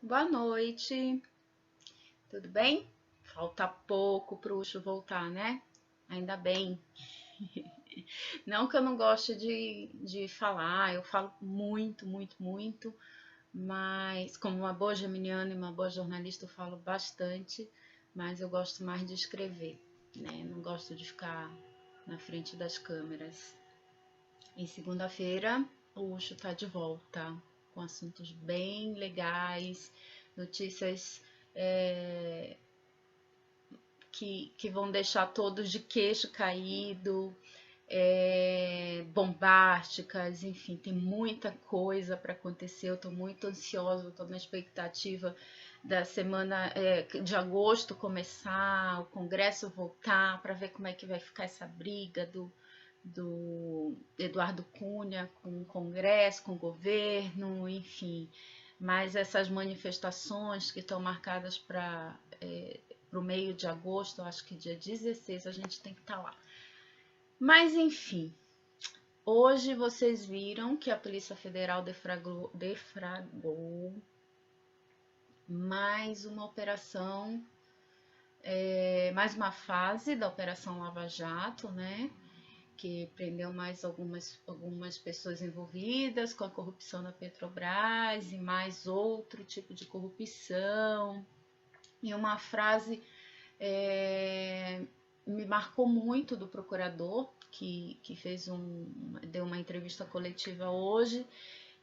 Boa noite, tudo bem? Falta pouco para o Ucho voltar, né? Ainda bem. Não que eu não goste de falar, eu falo muito, muito, muito, mas como uma boa geminiana e uma boa jornalista, eu falo bastante, mas eu gosto mais de escrever, né? Não gosto de ficar na frente das câmeras. Em segunda-feira, o Ucho tá de volta com assuntos bem legais, notícias que vão deixar todos de queixo caído, bombásticas, enfim, tem muita coisa para acontecer. Eu estou muito ansiosa, estou na expectativa da semana de agosto começar, o Congresso voltar, para ver como é que vai ficar essa briga do Eduardo Cunha com o Congresso, com o governo, enfim. Mas essas manifestações que estão marcadas para o meio de agosto, acho que dia 16 a gente tem que estar lá. Mas enfim, hoje vocês viram que a Polícia Federal defragou mais uma operação, mais uma fase da Operação Lava Jato, né? Que prendeu mais algumas pessoas envolvidas com a corrupção da Petrobras e mais outro tipo de corrupção. E uma frase me marcou muito do procurador, que deu uma entrevista coletiva hoje,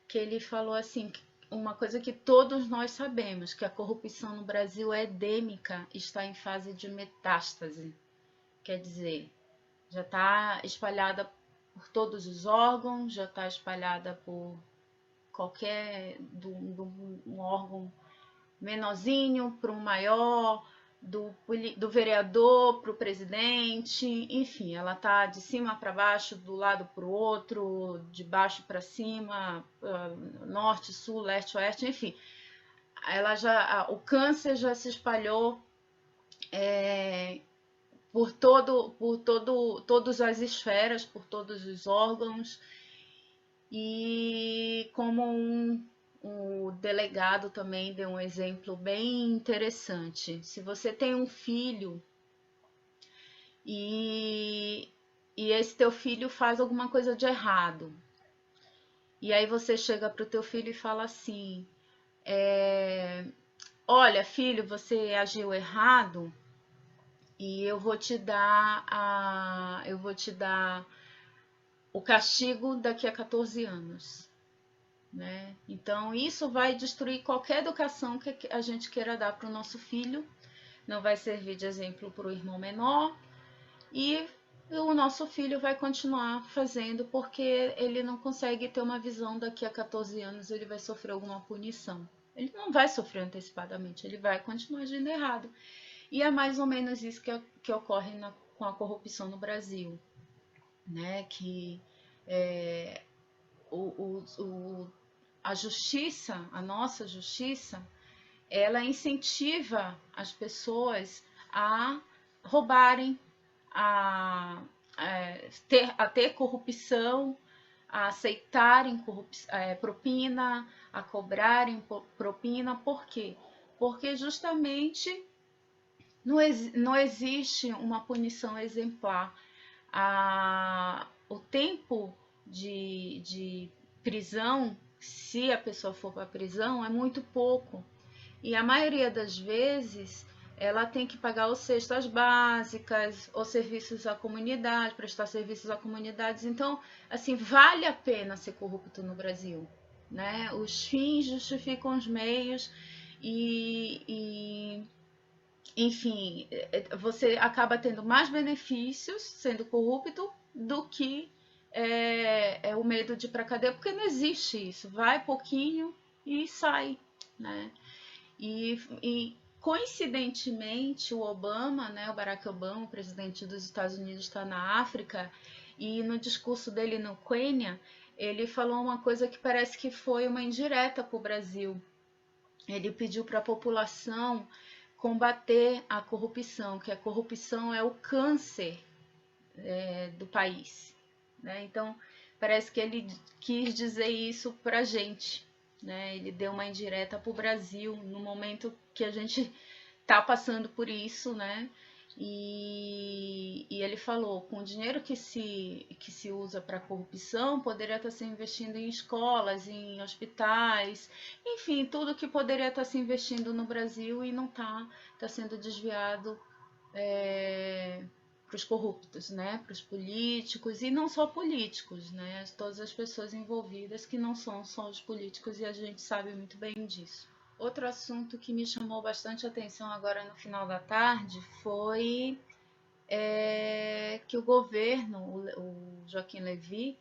que ele falou assim, uma coisa que todos nós sabemos, que a corrupção no Brasil é endêmica, está em fase de metástase. Quer dizer, já está espalhada por todos os órgãos, já está espalhada por qualquer um órgão menorzinho para um maior, do vereador para o presidente, enfim, ela está de cima para baixo, do lado para o outro, de baixo para cima, norte, sul, leste, oeste, enfim. O câncer já se espalhou todas as esferas, por todos os órgãos, e como o delegado também deu um exemplo bem interessante. Se você tem um filho e esse teu filho faz alguma coisa de errado, e aí você chega para o teu filho e fala assim, olha filho, você agiu errado e eu vou te dar o castigo daqui a 14 anos. Né? Então, isso vai destruir qualquer educação que a gente queira dar para o nosso filho, não vai servir de exemplo para o irmão menor, e o nosso filho vai continuar fazendo porque ele não consegue ter uma visão daqui a 14 anos, ele vai sofrer alguma punição. Ele não vai sofrer antecipadamente, ele vai continuar agindo errado. E é mais ou menos isso que ocorre com a corrupção no Brasil, né? Que a justiça, a nossa justiça, ela incentiva as pessoas a roubarem, a ter corrupção, a aceitarem propina, a cobrarem propina. Por quê? Porque justamente não existe uma punição exemplar. O tempo de prisão, se a pessoa for para a prisão, é muito pouco. E a maioria das vezes ela tem que pagar ou cestas básicas, ou serviços à comunidade, prestar serviços à comunidade. Então, assim, vale a pena ser corrupto no Brasil, né? Os fins justificam os meios e enfim, você acaba tendo mais benefícios sendo corrupto do que o medo de ir para cadeia, porque não existe isso. Vai pouquinho e sai, né? E coincidentemente o Obama, né, o Barack Obama, o presidente dos Estados Unidos, está na África, e no discurso dele no Quênia, ele falou uma coisa que parece que foi uma indireta para o Brasil. Ele pediu para a população combater a corrupção, que a corrupção é o câncer do país. Né? Então, parece que ele quis dizer isso para a gente. né? Ele deu uma indireta para o Brasil no momento que a gente está passando por isso, né? E ele falou, com o dinheiro que se usa para corrupção, poderia estar se investindo em escolas, em hospitais, enfim, tudo que poderia estar se investindo no Brasil e não está sendo desviado para os corruptos, né? Para os políticos, e não só políticos, né? Todas as pessoas envolvidas que não são só os políticos, e a gente sabe muito bem disso. Outro assunto que me chamou bastante atenção agora no final da tarde foi que o governo, o Joaquim Levy,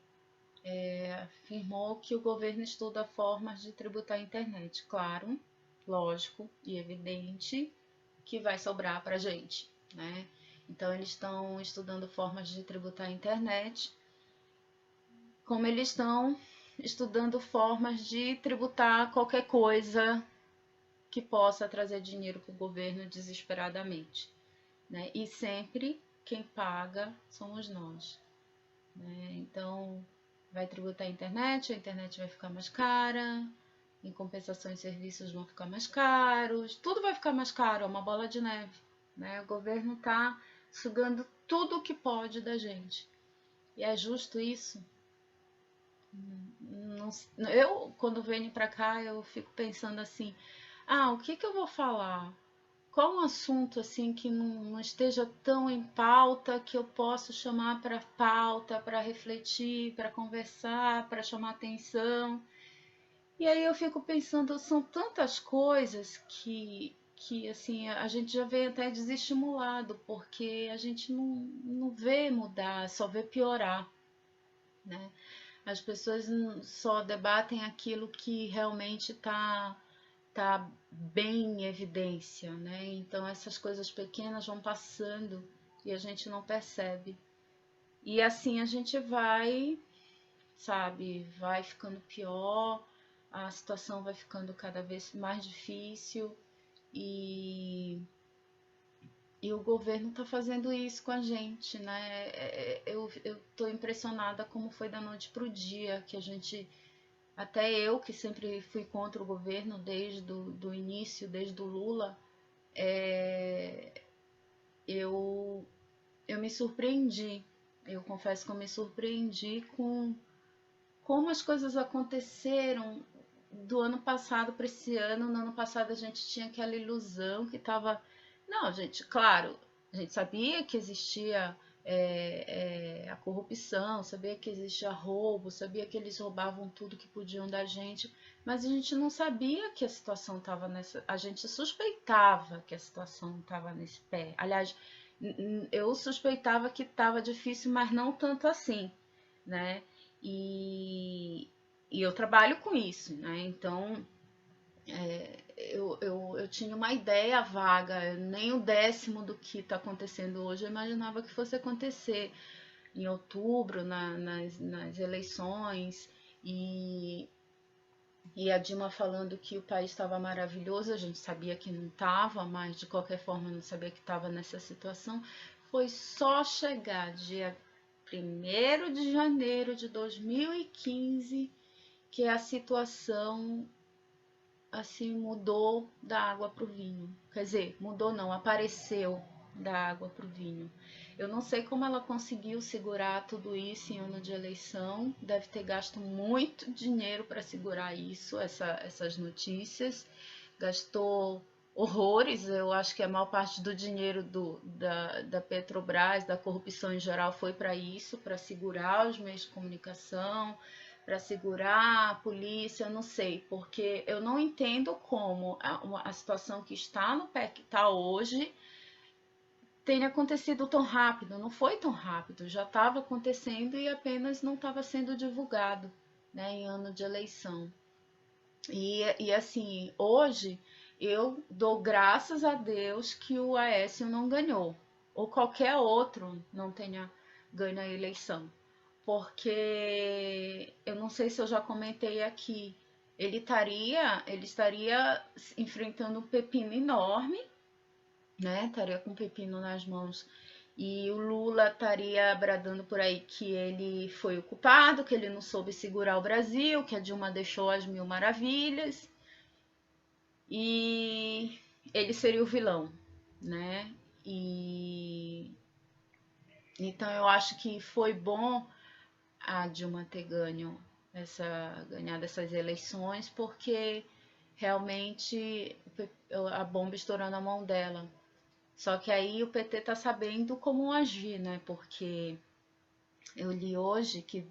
afirmou que o governo estuda formas de tributar a internet. Claro, lógico e evidente que vai sobrar para a gente, né? Então, eles estão estudando formas de tributar a internet, como eles estão estudando formas de tributar qualquer coisa que possa trazer dinheiro para o governo desesperadamente, né? E sempre quem paga somos nós, né? Então, vai tributar a internet vai ficar mais cara, em compensação os serviços vão ficar mais caros, tudo vai ficar mais caro, é uma bola de neve, né? O governo está sugando tudo o que pode da gente. E é justo isso? Eu, quando venho para cá, eu fico pensando assim, o que eu vou falar? Qual um assunto assim que não esteja tão em pauta que eu possa chamar para pauta, para refletir, para conversar, para chamar atenção? E aí eu fico pensando, são tantas coisas que assim, a gente já vem até desestimulado, porque a gente não vê mudar, só vê piorar, né? As pessoas só debatem aquilo que realmente tá bem em evidência, né? Então essas coisas pequenas vão passando e a gente não percebe. E assim a gente vai, sabe, vai ficando pior, a situação vai ficando cada vez mais difícil e o governo está fazendo isso com a gente, né? Eu estou impressionada como foi da noite para o dia, que a gente, até eu que sempre fui contra o governo desde do início, desde o Lula, eu, eu me surpreendi. Eu confesso que eu me surpreendi com como as coisas aconteceram do ano passado para esse ano. No ano passado a gente tinha aquela ilusão que estava. Não, gente, claro, a gente sabia que existia a corrupção, sabia que existia roubo, sabia que eles roubavam tudo que podiam da gente, mas a gente não sabia que a situação estava nessa. A gente suspeitava que a situação estava nesse pé. Aliás, eu suspeitava que estava difícil, mas não tanto assim, né? E, e eu trabalho com isso, né? Então eu tinha uma ideia vaga, nem o décimo do que está acontecendo hoje eu imaginava que fosse acontecer em outubro, nas eleições, e a Dilma falando que o país estava maravilhoso, a gente sabia que não estava, mas de qualquer forma não sabia que estava nessa situação. Foi só chegar dia 1º de janeiro de 2015 que a situação assim mudou da água para o vinho. Quer dizer, mudou não, apareceu da água para o vinho. Eu não sei como ela conseguiu segurar tudo isso em ano de eleição. Deve ter gasto muito dinheiro para segurar isso, essas notícias. Gastou horrores. Eu acho que a maior parte do dinheiro da Petrobras, da corrupção em geral, foi para isso, para segurar os meios de comunicação, para segurar a polícia, eu não sei, porque eu não entendo como a situação que está no pé que está hoje tenha acontecido tão rápido. Não foi tão rápido, já estava acontecendo e apenas não estava sendo divulgado, né, em ano de eleição. E assim, hoje eu dou graças a Deus que o Aécio não ganhou, ou qualquer outro não tenha ganho a eleição, porque eu não sei se eu já comentei aqui, ele estaria enfrentando um pepino enorme, né? Estaria com um pepino nas mãos E o Lula estaria bradando por aí que ele foi o culpado, que ele não soube segurar o Brasil, que a Dilma deixou as mil maravilhas e ele seria o vilão, né? E então eu acho que foi bom a Dilma ter ganhado essas eleições, porque realmente a bomba estourou na mão dela. Só que aí o PT tá sabendo como agir, né? Porque eu li hoje que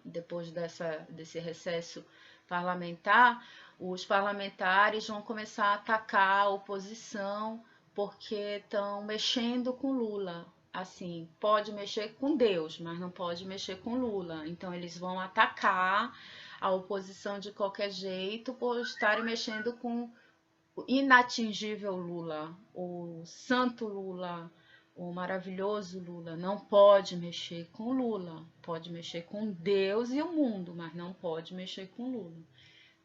depois desse recesso parlamentar, os parlamentares vão começar a atacar a oposição porque estão mexendo com Lula. Assim, pode mexer com Deus, mas não pode mexer com Lula. Então eles vão atacar a oposição de qualquer jeito por estarem mexendo com o inatingível Lula, o santo Lula, o maravilhoso Lula. Não pode mexer com Lula, pode mexer com Deus e o mundo, mas não pode mexer com Lula,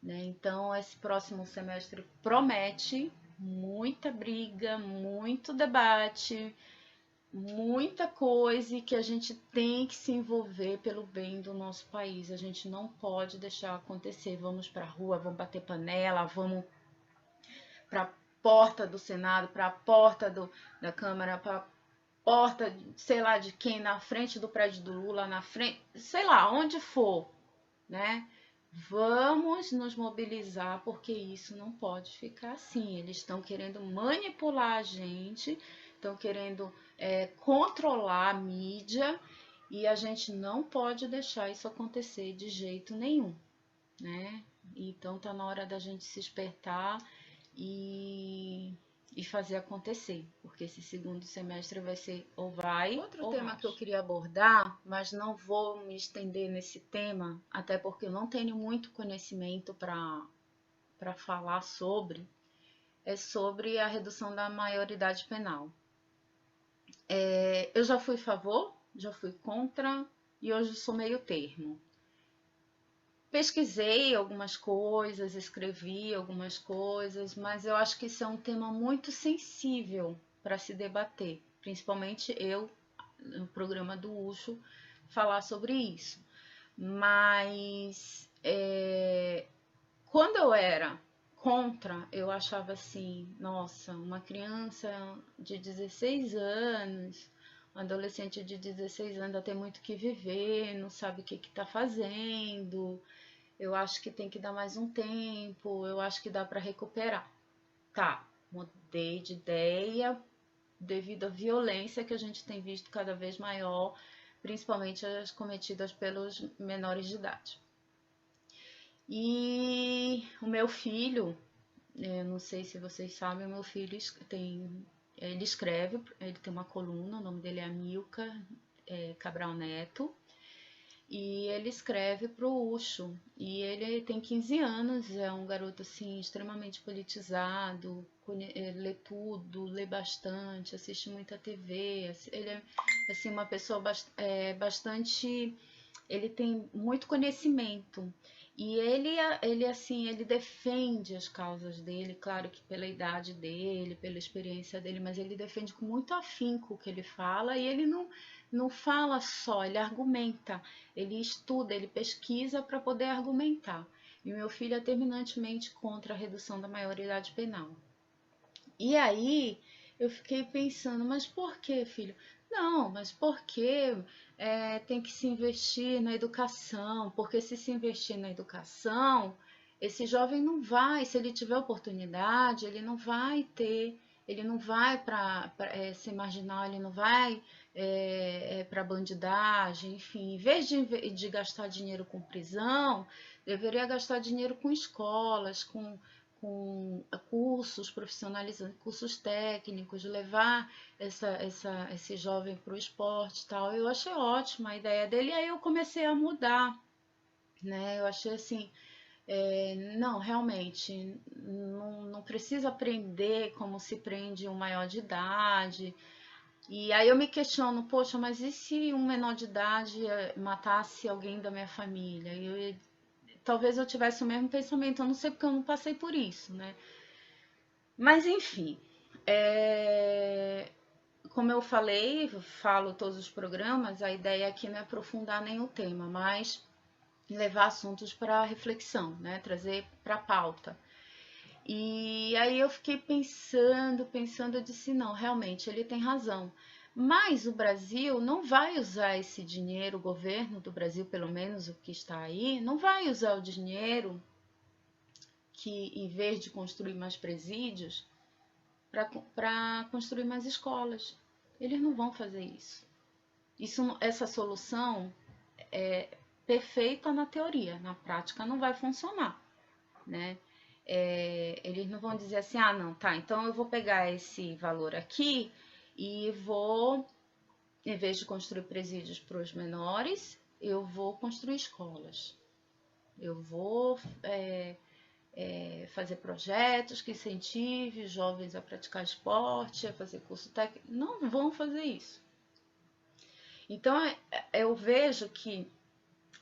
né? Então, esse próximo semestre promete muita briga, muito debate, muita coisa e que a gente tem que se envolver pelo bem do nosso país. A gente não pode deixar acontecer. Vamos para a rua, vamos bater panela, vamos para a porta do Senado, para a porta da Câmara, para a porta, sei lá, de quem, na frente do prédio do Lula, na frente, sei lá, onde for, né? Vamos nos mobilizar porque isso não pode ficar assim. Eles estão querendo manipular a gente, estão querendo controlar a mídia e a gente não pode deixar isso acontecer de jeito nenhum, né? Então tá na hora da gente se despertar e, e fazer acontecer, porque esse segundo semestre vai ser ou vai. Outro ou tema que eu racha. queria abordar, mas não vou me estender nesse tema, até porque eu não tenho muito conhecimento para falar sobre, é sobre a redução da maioridade penal. Eu já fui a favor, já fui contra e hoje sou meio termo. Pesquisei algumas coisas, escrevi algumas coisas, mas eu acho que isso é um tema muito sensível para se debater, principalmente eu, no programa do Ucho, falar sobre isso. Mas quando eu era contra, eu achava assim, nossa, uma criança de 16 anos, um adolescente de 16 anos ainda tem muito que viver, não sabe o que está fazendo, eu acho que tem que dar mais um tempo, eu acho que dá para recuperar. Tá, mudei de ideia devido à violência que a gente tem visto cada vez maior, principalmente as cometidas pelos menores de idade. E o meu filho, eu não sei se vocês sabem, o meu filho ele escreve, ele tem uma coluna, o nome dele é Amilcar Cabral Neto, e ele escreve para o Ucho. E ele tem 15 anos, é um garoto assim extremamente politizado, lê tudo, lê bastante, assiste muita TV. Ele é assim uma pessoa bastante, ele tem muito conhecimento. E ele assim, ele defende as causas dele, claro que pela idade dele, pela experiência dele, mas ele defende com muito afinco o que ele fala e ele não fala só, ele argumenta, ele estuda, ele pesquisa para poder argumentar. E meu filho é terminantemente contra a redução da maioridade penal. E aí eu fiquei pensando, mas por que, filho? Não, mas porque tem que se investir na educação, porque se investir na educação, esse jovem não vai, se ele tiver oportunidade, ele não vai ter, ele não vai para ser marginal, ele não vai para bandidagem, enfim, em vez de gastar dinheiro com prisão, deveria gastar dinheiro com escolas, com cursos profissionalizantes, cursos técnicos, levar esse jovem para o esporte e tal. Eu achei ótima a ideia dele e aí eu comecei a mudar, né? Eu achei assim, não, realmente, não precisa aprender como se prende um maior de idade. E aí eu me questiono, poxa, mas e se um menor de idade matasse alguém da minha família? Talvez eu tivesse o mesmo pensamento, eu não sei porque eu não passei por isso, né? Mas enfim, como eu falei, falo todos os programas, a ideia aqui não é aprofundar nenhum tema, mas levar assuntos para reflexão, né? Trazer para pauta. E aí eu fiquei pensando, eu disse, não, realmente, ele tem razão. Mas o Brasil não vai usar esse dinheiro, o governo do Brasil, pelo menos o que está aí, não vai usar o dinheiro que, em vez de construir mais presídios, para construir mais escolas. Eles não vão fazer isso. Essa solução é perfeita na teoria, na prática não vai funcionar, né? Eles não vão dizer assim, ah, não, tá, então eu vou pegar esse valor aqui e vou, em vez de construir presídios para os menores, eu vou construir escolas. Eu vou fazer projetos que incentivem os jovens a praticar esporte, a fazer curso técnico. Não vão fazer isso. Então, eu vejo que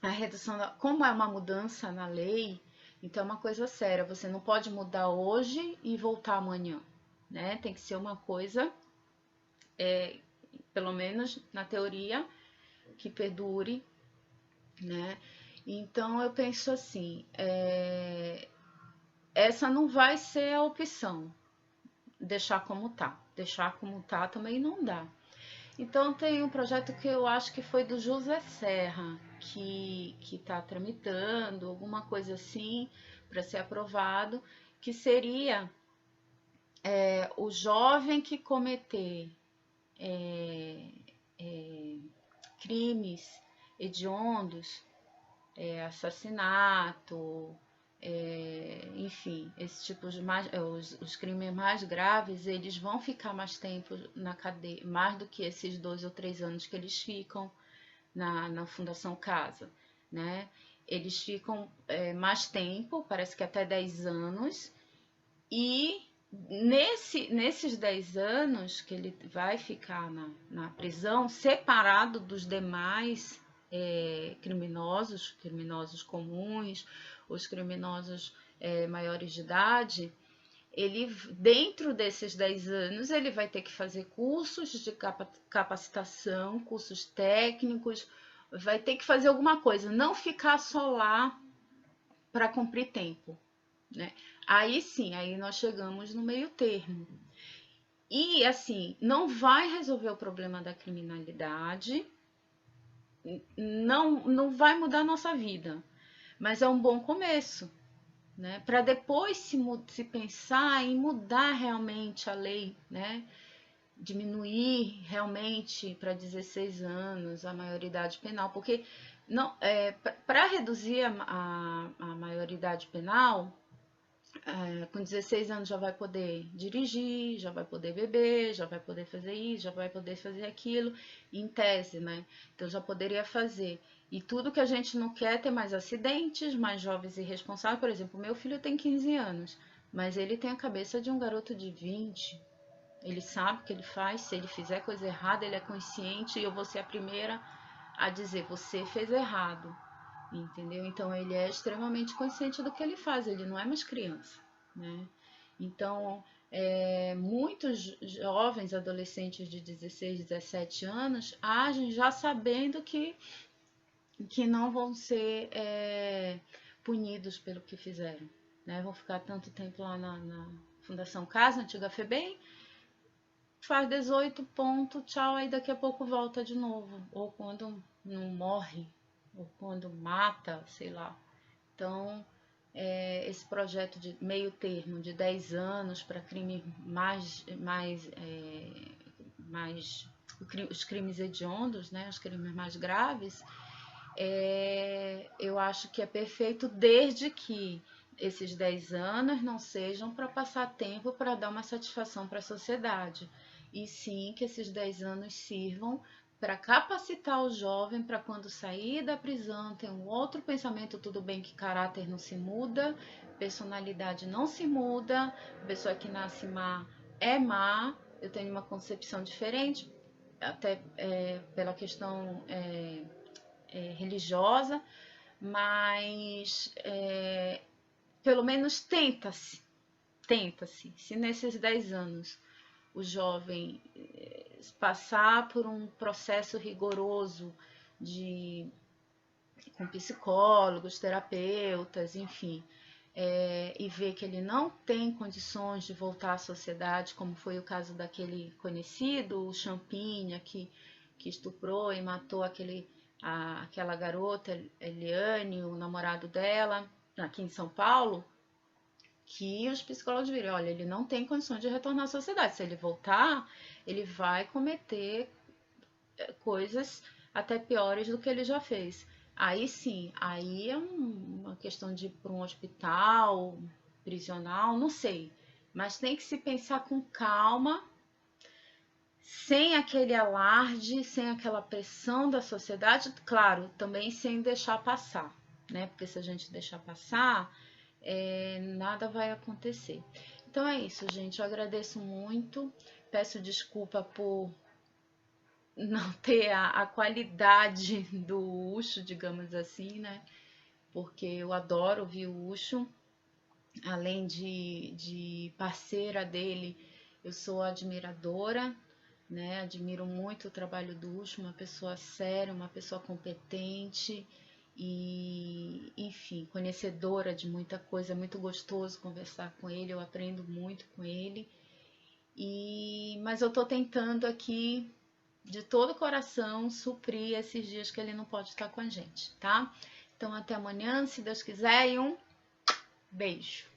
a redução, como é uma mudança na lei, então é uma coisa séria. Você não pode mudar hoje e voltar amanhã, né? Tem que ser uma coisa, pelo menos na teoria, que perdure, né? Então eu penso assim, essa não vai ser a opção, deixar como tá. Deixar como tá também não dá. Então tem um projeto que eu acho que foi do José Serra, que está tramitando, alguma coisa assim, para ser aprovado, que seria o jovem que cometer crimes hediondos, assassinato, enfim, esses tipos de os crimes mais graves, eles vão ficar mais tempo na cadeia, mais do que esses 2 ou 3 anos que eles ficam na Fundação Casa, né? Eles ficam mais tempo, parece que até 10 anos, e nesses 10 anos que ele vai ficar na prisão, separado dos demais criminosos comuns, os criminosos maiores de idade, ele, dentro desses 10 anos, ele vai ter que fazer cursos de capacitação, cursos técnicos, vai ter que fazer alguma coisa, não ficar só lá para cumprir tempo, né? Aí sim, aí nós chegamos no meio termo. E assim, não vai resolver o problema da criminalidade, não vai mudar a nossa vida, mas é um bom começo, né? Para depois se pensar em mudar realmente a lei, né? Diminuir realmente para 16 anos a maioridade penal, porque não para reduzir a maioridade penal, com 16 anos já vai poder dirigir, já vai poder beber, já vai poder fazer isso, já vai poder fazer aquilo, em tese, né? Então já poderia fazer. E tudo que a gente não quer é ter mais acidentes, mais jovens irresponsáveis. Por exemplo, meu filho tem 15 anos, mas ele tem a cabeça de um garoto de 20. Ele sabe o que ele faz, se ele fizer coisa errada, ele é consciente e eu vou ser a primeira a dizer, você fez errado. Entendeu? Então ele é extremamente consciente do que ele faz, ele não é mais criança, né? Então, muitos jovens, adolescentes de 16, 17 anos agem já sabendo que não vão ser punidos pelo que fizeram, né? Vão ficar tanto tempo lá na Fundação Casa, antiga FEBEM, faz 18 ponto, tchau, aí daqui a pouco volta de novo, ou quando não morre, ou quando mata, sei lá. Então, esse projeto de meio termo de 10 anos para crime os crimes hediondos, né, os crimes mais graves, eu acho que é perfeito desde que esses 10 anos não sejam para passar tempo para dar uma satisfação para a sociedade, e sim que esses 10 anos sirvam para capacitar o jovem para quando sair da prisão ter um outro pensamento. Tudo bem que caráter não se muda, personalidade não se muda, a pessoa que nasce má é má, eu tenho uma concepção diferente, até pela questão religiosa, mas pelo menos tenta-se, se nesses 10 anos o jovem passar por um processo rigoroso com psicólogos, terapeutas, enfim, e ver que ele não tem condições de voltar à sociedade, como foi o caso daquele conhecido, o Champinha, que estuprou e matou aquela garota, Eliane, o namorado dela, aqui em São Paulo, que os psicólogos viram, olha, ele não tem condições de retornar à sociedade. Se ele voltar, ele vai cometer coisas até piores do que ele já fez. Aí sim, aí é uma questão de ir para um hospital prisional, não sei. Mas tem que se pensar com calma, sem aquele alarde, sem aquela pressão da sociedade, claro, também sem deixar passar, né? Porque se a gente deixar passar, nada vai acontecer. Então é isso, gente. Eu agradeço muito. Peço desculpa por não ter a qualidade do Ucho, digamos assim, né? Porque eu adoro ouvir o Ucho. Além de parceira dele, eu sou admiradora, né? Admiro muito o trabalho do Ucho, uma pessoa séria, uma pessoa competente e, enfim, conhecedora de muita coisa. É muito gostoso conversar com ele, eu aprendo muito com ele. Mas eu estou tentando aqui, de todo o coração, suprir esses dias que ele não pode estar com a gente, tá? Então, até amanhã, se Deus quiser, e um beijo!